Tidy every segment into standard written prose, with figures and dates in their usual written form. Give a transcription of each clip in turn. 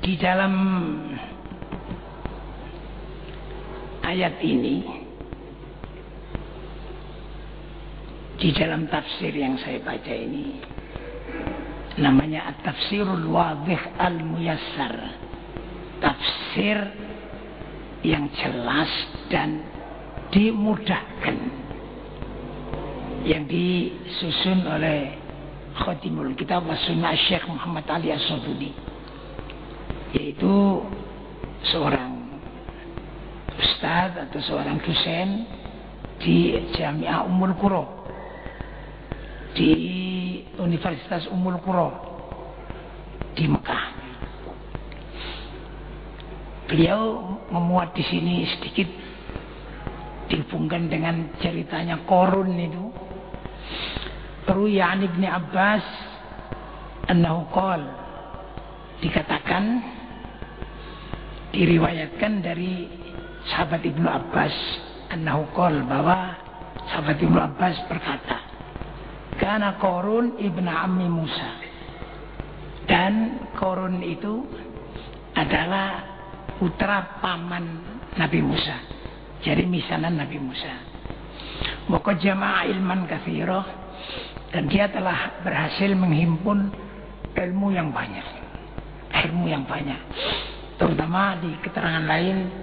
Di dalam ayat ini, di dalam tafsir yang saya baca ini, namanya At-Tafsirul Wadih Al-Muyassar, tafsir yang jelas dan dimudahkan, yang disusun oleh Khatimul Kitab wa Sunnah Syekh Muhammad Ali As-Sududi, yaitu seorang ustadz atau seorang dosen di Jami'ah Ummul Qura, di Universitas Ummul Qura di Mekah. Beliau memuat di sini sedikit dihubungkan dengan ceritanya Qarun itu. Ruya an Ibni Abbas annahu qala, dikatakan, diriwayatkan dari sahabat Ibnu Abbas annahu qala, bahwa sahabat Ibnu Abbas berkata, kana Qarun ibnu ammi Musa, dan Qarun itu adalah putra paman Nabi Musa, jadi misanan Nabi Musa. Maka jama'a ilman katsira, dan dia telah berhasil menghimpun ilmu yang banyak, terutama di keterangan lain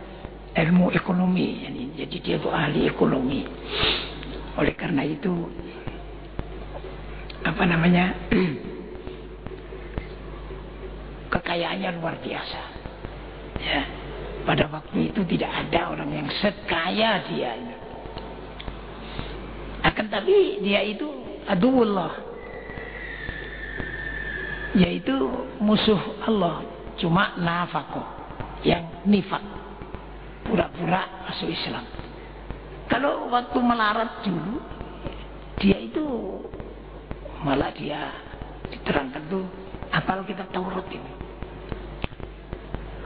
ilmu ekonomi. Jadi dia itu ahli ekonomi. Oleh karena itu kekayaannya luar biasa. Ya, pada waktu itu tidak ada orang yang sekaya dia. Akan tapi dia itu aduwullah, yaitu musuh Allah. Cuma nafaqah, yang nifak, pura-pura masuk Islam. Kalau waktu melarat dulu, dia itu malah dia diterangkan tuh apal kitab Taurat ini.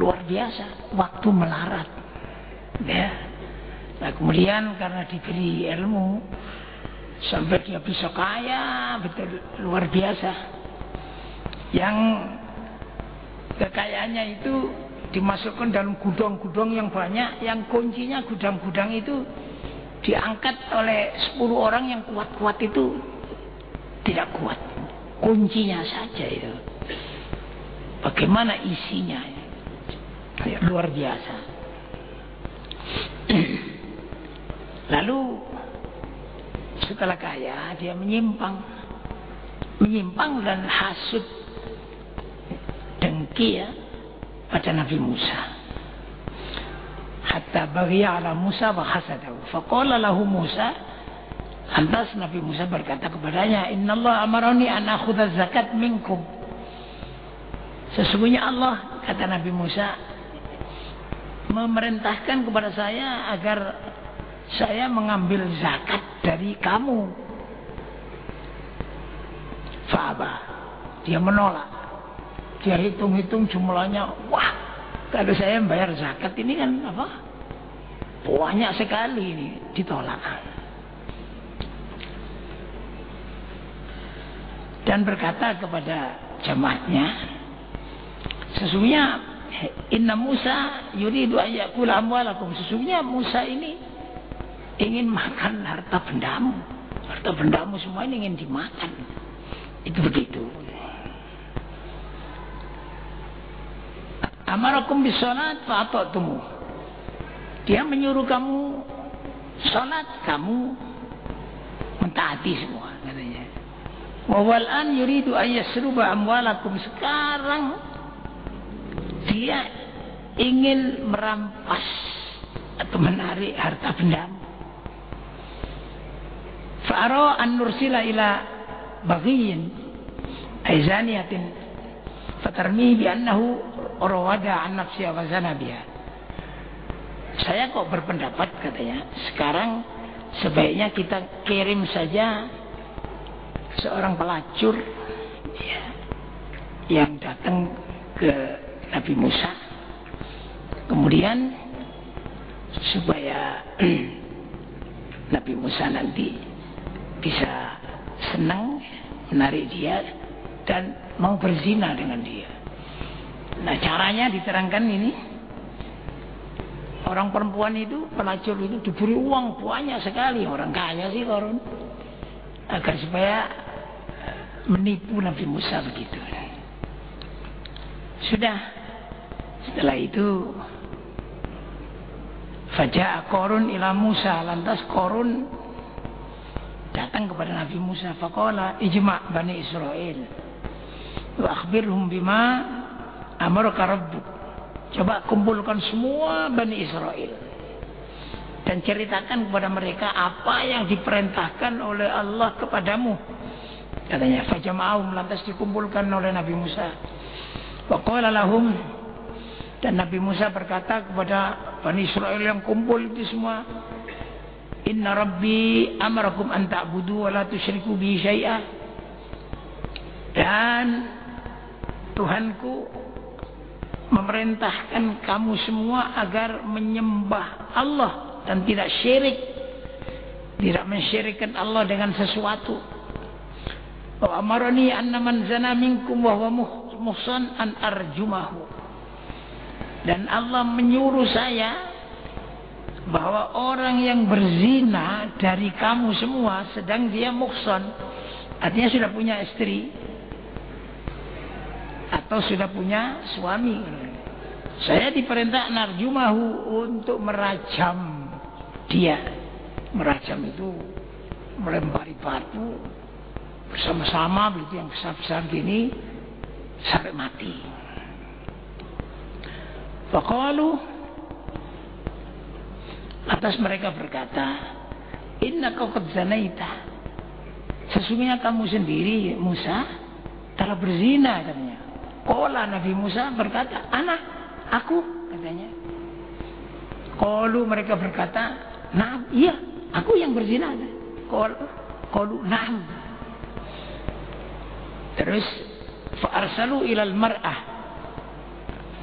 Luar biasa waktu melarat, ya. Nah, kemudian karena diberi ilmu sampai dia bisa kaya, betul luar biasa. Yang kekayaannya itu dimasukkan dalam gudang-gudang yang banyak, yang kuncinya gudang-gudang itu diangkat oleh 10 orang yang kuat-kuat itu tidak kuat. Kuncinya saja itu. Bagaimana isinya? Ya, luar biasa. Lalu setelah kaya dia menyimpang dan hasud, dengki ya pada Nabi Musa. Hatta baghiya ala Musa wa hasadahu. Faqala lahu Musa, lantas Nabi Musa berkata kepadanya, "Innallaha amarani an akhudha zakat minkum." Sesungguhnya Allah, kata Nabi Musa, memerintahkan kepada saya agar saya mengambil zakat dari kamu. Fa'aba, dia menolak. Dia hitung-hitung jumlahnya, wah, kalau saya membayar zakat ini kan apa? Banyak sekali ini, ditolak. Dan berkata kepada jamaahnya, sesungguhnya inna Musa yuridu ayyakula amwalakum, sesungguhnya Musa ini ingin makan harta bendamu. Harta bendamu semua ini ingin dimakan. Itu begitu. Amarakum bisolat fa'ata'tumu. Dia menyuruh kamu salat, kamu mentaati semua, katanya. Wa wal'an yuridu ayyasruba amwalakum, sekarang dia ingin merampas atau menarik harta bendamu. Fa'ara an nursila ila baghiyin aizaniyatin fatarmi bi annahu rawada an nafsiha wa zana biha. Saya kok berpendapat, katanya, sekarang sebaiknya kita kirim saja seorang pelacur ya, yang datang ke Nabi Musa, kemudian supaya Nabi Musa nanti bisa senang menarik dia dan mau berzina dengan dia. Nah, caranya diterangkan ini. Orang perempuan itu, pelacur itu diberi uang banyak sekali. Orang kaya sih Qarun. Agar supaya menipu Nabi Musa begitu. Sudah. Setelah itu faja'a Qarun ila Musa. Lantas Qarun datang kepada Nabi Musa. Faqala ijma' Bani Israel. Wa akhbirhum bima amaraka rabbuk. Coba kumpulkan semua Bani Israel dan ceritakan kepada mereka apa yang diperintahkan oleh Allah kepadamu. Katanya fajama'ahum, lantas dikumpulkan oleh Nabi Musa. Wa qala lahum, dan Nabi Musa berkata kepada Bani Israel yang kumpul itu semua, inna rabbi amarakum an ta'budu wa la tusyriku bihi syai'a. Dan Tuhanku memerintahkan kamu semua agar menyembah Allah dan tidak syirik, tidak mensyirikkan Allah dengan sesuatu. Wa amarani anna man zana minkum wa huwa muhsan an arjumahu. Dan Allah menyuruh saya bahwa orang yang berzina dari kamu semua sedang dia muhsan, artinya sudah punya istri atau sudah punya suami, saya diperintah narjumahu untuk merajam dia. Merajam itu melempari batu bersama-sama begitu yang besar-besar gini sampai mati. Faqalu, atas mereka berkata, innaka qad zanaita, sesungguhnya kamu sendiri Musa telah berzina katanya. Qala, Nabi Musa berkata, aku katanya. Qalu, mereka berkata, na'am, iya, aku yang berzina. Qalu na'am. Terus fa'arsalu ilal mar'ah,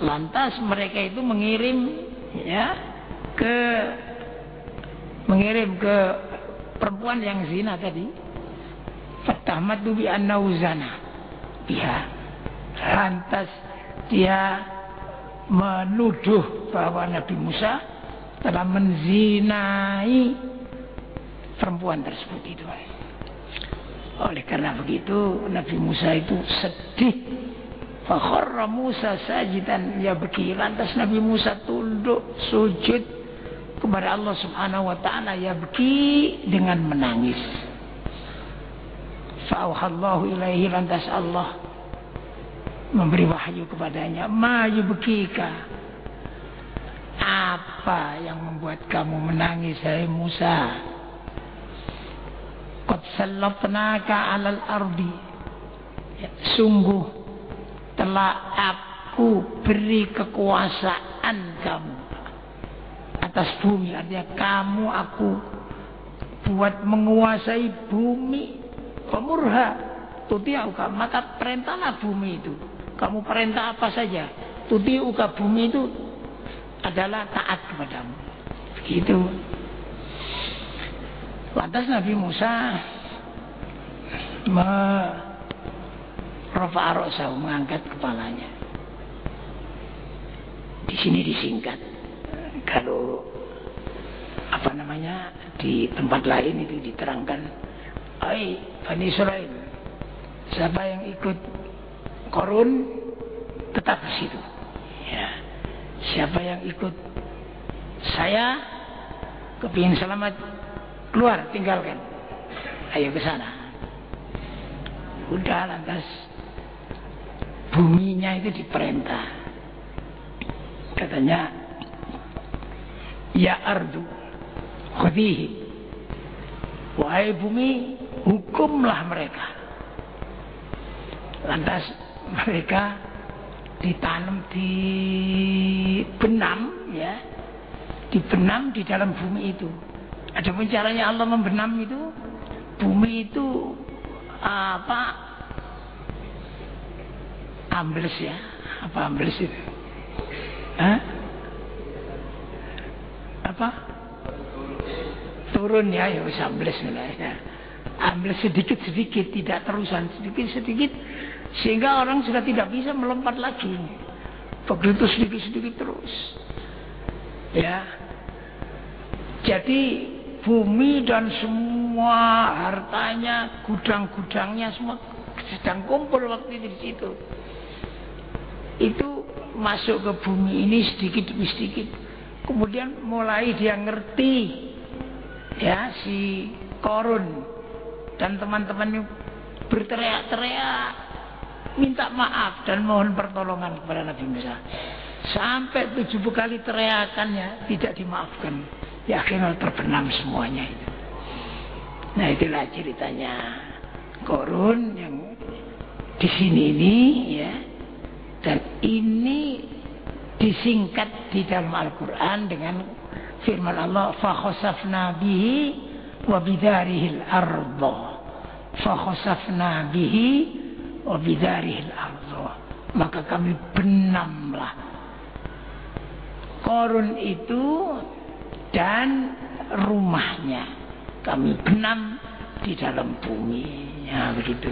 lantas mereka itu mengirim ke perempuan yang zina tadi. Fatahmadu bi annahu zana biha, lantas dia menuduh bahwa Nabi Musa telah menzinai perempuan tersebut itu. Oleh karena begitu Nabi Musa itu sedih. Fakharra Musa sajidan yabki, lantas Nabi Musa tunduk sujud kepada Allah Subhanahu wa taala yabki, dengan menangis. Fa'auhallahu ilaihi, lantas Allah memberi wahyu kepadanya, ma yubkika, apa yang membuat kamu menangis hai Musa? Qad sallatnaka 'alal ardi, sungguh telah aku beri kekuasaan kamu atas bumi, artinya kamu aku buat menguasai bumi. Pemurha tuti'uka, maka perintahlah bumi itu. Kamu perintah apa saja, tuti'uka, bumi itu adalah taat kepadamu. Begitu. Lantas Nabi Musa rafa'a ra'sahu, mengangkat kepalanya. Di sini disingkat. Kalau di tempat lain itu diterangkan, ai Bani Israil, siapa yang ikut Qarun tetap di situ. Ya. Siapa yang ikut saya kepingin selamat, keluar, tinggalkan. Ayo ke sana. Udah, lantas buminya itu diperintah. Katanya, ya ardu khudhihi, wahai bumi, hukumlah mereka. Lantas mereka ditanam, dibenam, ya, dibenam di dalam bumi itu. Adapun caranya Allah membenam itu, bumi itu ambles, ya, apa ambles itu? Turun, ya, ya wis ambles ya. Ambles sedikit-sedikit, tidak terusan, sedikit-sedikit, sehingga orang sudah tidak bisa melompat lagi. begitu sedikit-sedikit terus. Ya. Jadi bumi dan semua hartanya, gudang-gudangnya semua sedang kumpul waktu itu di situ. Itu masuk ke bumi ini sedikit demi sedikit. Kemudian mulai dia ngerti, ya, si Qarun dan teman-temannya berteriak-teriak minta maaf dan mohon pertolongan kepada Nabi Musa. Sampai 70 kali teriakannya tidak dimaafkan. Ya akhirnya terbenam semuanya itu. Nah itulah ceritanya Qarun yang di sini ini, ya. Dan ini disingkat di dalam Al-Quran dengan firman Allah, fakhosafna bihi wa bidarihil ardo. Fakhosafna bihi wa bidarihil ardo. Maka kami benamlah Qarun itu dan rumahnya. Kami benam di dalam bumi. Ya begitu.